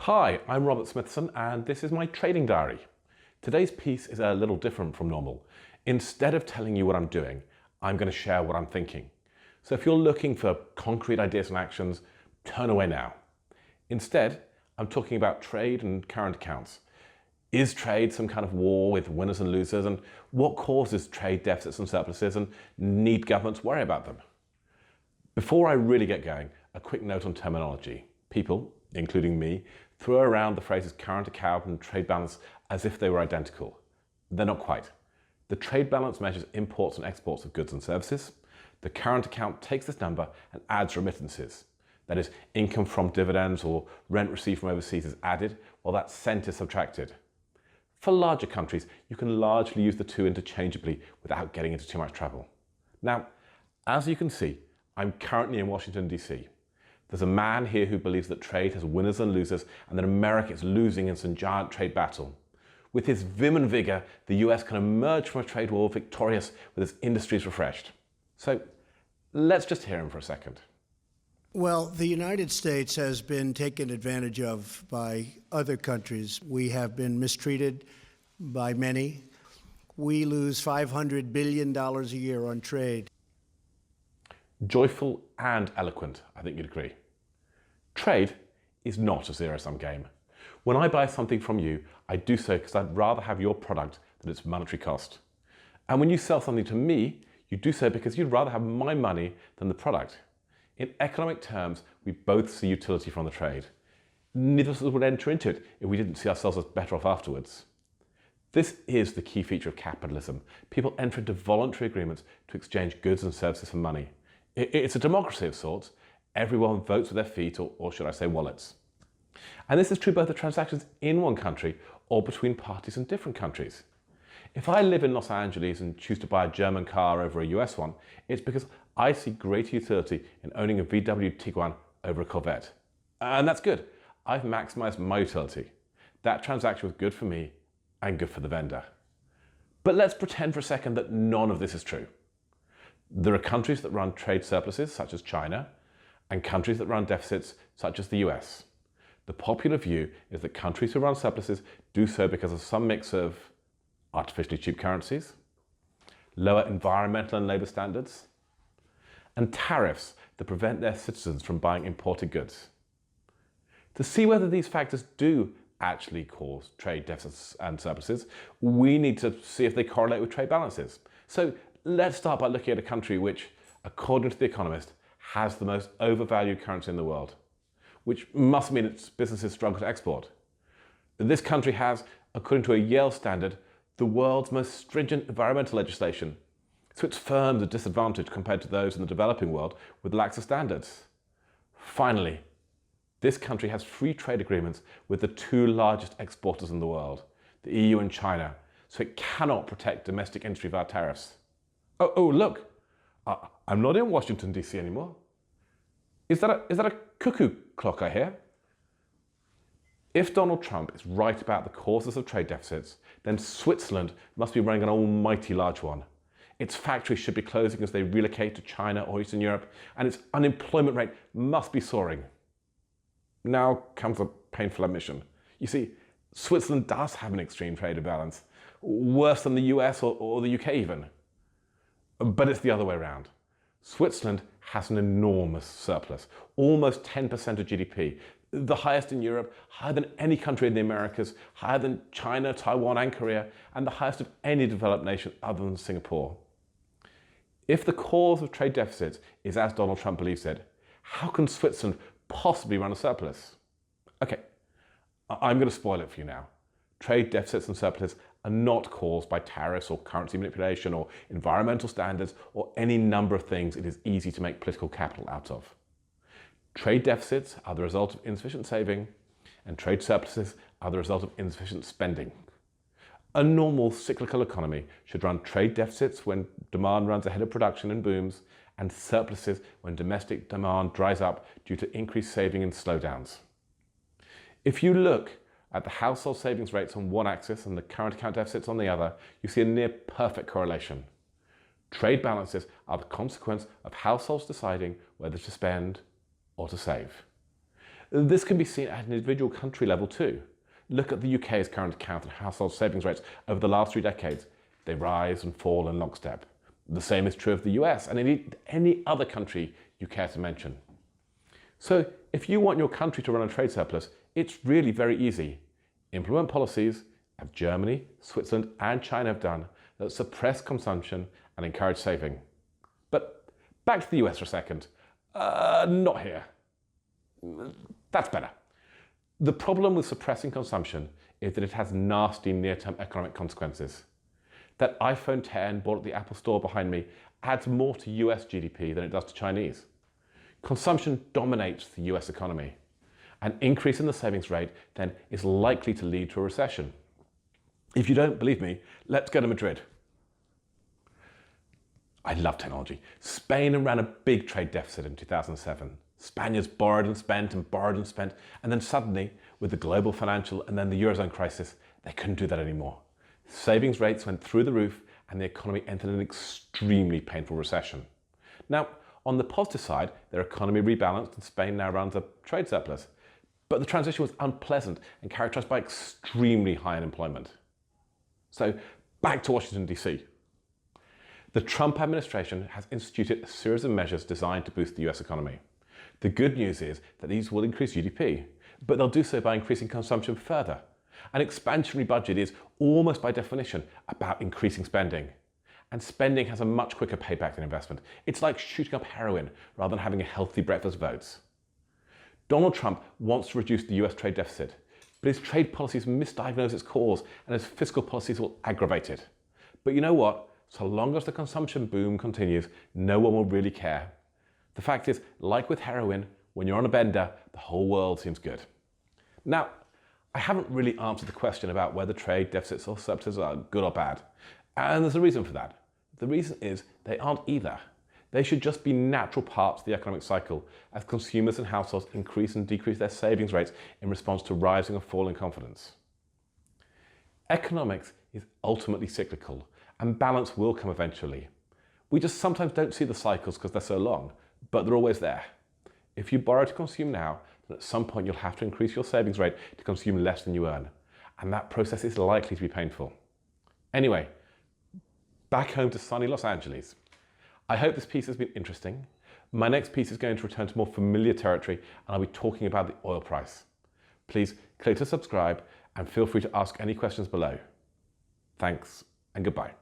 Hi, I'm Robert Smithson and this is my trading diary. Today's piece is a little different from normal. Instead of telling you what I'm doing, I'm going to share what I'm thinking. So if you're looking for concrete ideas and actions, turn away now. Instead, I'm talking about trade and current accounts. Is trade some kind of war with winners and losers? And what causes trade deficits and surpluses? And need governments worry about them? Before I really get going, a quick note on terminology. People, including me, throw around the phrases current account and trade balance as if they were identical. They're not quite. The trade balance measures imports and exports of goods and services. The current account takes this number and adds remittances. That is, income from dividends or rent received from overseas is added, while that cent is subtracted. For larger countries, you can largely use the two interchangeably without getting into too much trouble. Now, as you can see, I'm currently in Washington, DC. There's a man here who believes that trade has winners and losers and that America is losing in some giant trade battle. With his vim and vigor, the US can emerge from a trade war victorious with its industries refreshed. So let's just hear him for a second. Well, the United States has been taken advantage of by other countries. We have been mistreated by many. We lose $500 billion a year on trade. Joyful and eloquent, I think you'd agree. Trade is not a zero-sum game. When I buy something from you, I do so because I'd rather have your product than its monetary cost. And when you sell something to me, you do so because you'd rather have my money than the product. In economic terms, we both see utility from the trade. Neither of us would enter into it if we didn't see ourselves as better off afterwards. This is the key feature of capitalism. People enter into voluntary agreements to exchange goods and services for money. It's a democracy of sorts. Everyone votes with their feet, or should I say wallets. And this is true both of transactions in one country or between parties in different countries. If I live in Los Angeles and choose to buy a German car over a US one, it's because I see greater utility in owning a VW Tiguan over a Corvette. And that's good. I've maximized my utility. That transaction was good for me and good for the vendor. But let's pretend for a second that none of this is true. There are countries that run trade surpluses, such as China, and countries that run deficits, such as the US. The popular view is that countries who run surpluses do so because of some mix of artificially cheap currencies, lower environmental and labour standards, and tariffs that prevent their citizens from buying imported goods. To see whether these factors do actually cause trade deficits and surpluses, we need to see if they correlate with trade balances. So let's start by looking at a country which, according to The Economist, has the most overvalued currency in the world, which must mean its businesses struggle to export. This country has, according to a Yale standard, the world's most stringent environmental legislation, so its firms are disadvantaged compared to those in the developing world with laxer standards. Finally, this country has free trade agreements with the two largest exporters in the world, the EU and China, so it cannot protect domestic industry via tariffs. Oh, look, I'm not in Washington, DC anymore. Is that a cuckoo clock I hear? If Donald Trump is right about the causes of trade deficits, then Switzerland must be running an almighty large one. Its factories should be closing as they relocate to China or Eastern Europe, and its unemployment rate must be soaring. Now comes a painful admission. You see, Switzerland does have an extreme trade imbalance, worse than the US or the UK even. But it's the other way around. Switzerland has an enormous surplus, almost 10% of GDP, the highest in Europe, higher than any country in the Americas, higher than China, Taiwan and Korea, and the highest of any developed nation other than Singapore. If the cause of trade deficits is as Donald Trump believes it, how can Switzerland possibly run a surplus? Okay, I'm going to spoil it for you now. Trade deficits and surpluses are not caused by tariffs or currency manipulation or environmental standards or any number of things it is easy to make political capital out of. Trade deficits are the result of insufficient saving, and trade surpluses are the result of insufficient spending. A normal cyclical economy should run trade deficits when demand runs ahead of production and booms, and surpluses when domestic demand dries up due to increased saving and slowdowns. If you look at the household savings rates on one axis and the current account deficits on the other, you see a near perfect correlation. Trade balances are the consequence of households deciding whether to spend or to save. This can be seen at an individual country level too. Look at the UK's current account and household savings rates over the last 3 decades. They rise and fall in lockstep. The same is true of the US and indeed any other country you care to mention. So if you want your country to run a trade surplus, it's really very easy. Implement policies, as Germany, Switzerland and China have done, that suppress consumption and encourage saving. But back to the US for a second. Not here. That's better. The problem with suppressing consumption is that it has nasty near-term economic consequences. That iPhone 10 bought at the Apple Store behind me adds more to US GDP than it does to Chinese. Consumption dominates the US economy. An increase in the savings rate then is likely to lead to a recession. If you don't believe me, let's go to Madrid. I love technology. Spain ran a big trade deficit in 2007. Spaniards borrowed and spent and borrowed and spent, and then suddenly, with the global financial and then the Eurozone crisis, they couldn't do that anymore. Savings rates went through the roof and the economy entered an extremely painful recession. Now, on the positive side, their economy rebalanced and Spain now runs a trade surplus. But the transition was unpleasant and characterized by extremely high unemployment. So back to Washington, DC. The Trump administration has instituted a series of measures designed to boost the US economy. The good news is that these will increase GDP, but they'll do so by increasing consumption further. An expansionary budget is almost by definition about increasing spending. And spending has a much quicker payback than investment. It's like shooting up heroin rather than having a healthy breakfast of oats. Donald Trump wants to reduce the US trade deficit, but his trade policies misdiagnose its cause and his fiscal policies will aggravate it. But you know what? So long as the consumption boom continues, no one will really care. The fact is, like with heroin, when you're on a bender, the whole world seems good. Now, I haven't really answered the question about whether trade deficits or surpluses are good or bad. And there's a reason for that. The reason is they aren't either. They should just be natural parts of the economic cycle as consumers and households increase and decrease their savings rates in response to rising or falling confidence. Economics is ultimately cyclical and balance will come eventually. We just sometimes don't see the cycles because they're so long, but they're always there. If you borrow to consume now, then at some point you'll have to increase your savings rate to consume less than you earn. And that process is likely to be painful. Anyway, back home to sunny Los Angeles. I hope this piece has been interesting. My next piece is going to return to more familiar territory and I'll be talking about the oil price. Please click to subscribe and feel free to ask any questions below. Thanks and goodbye.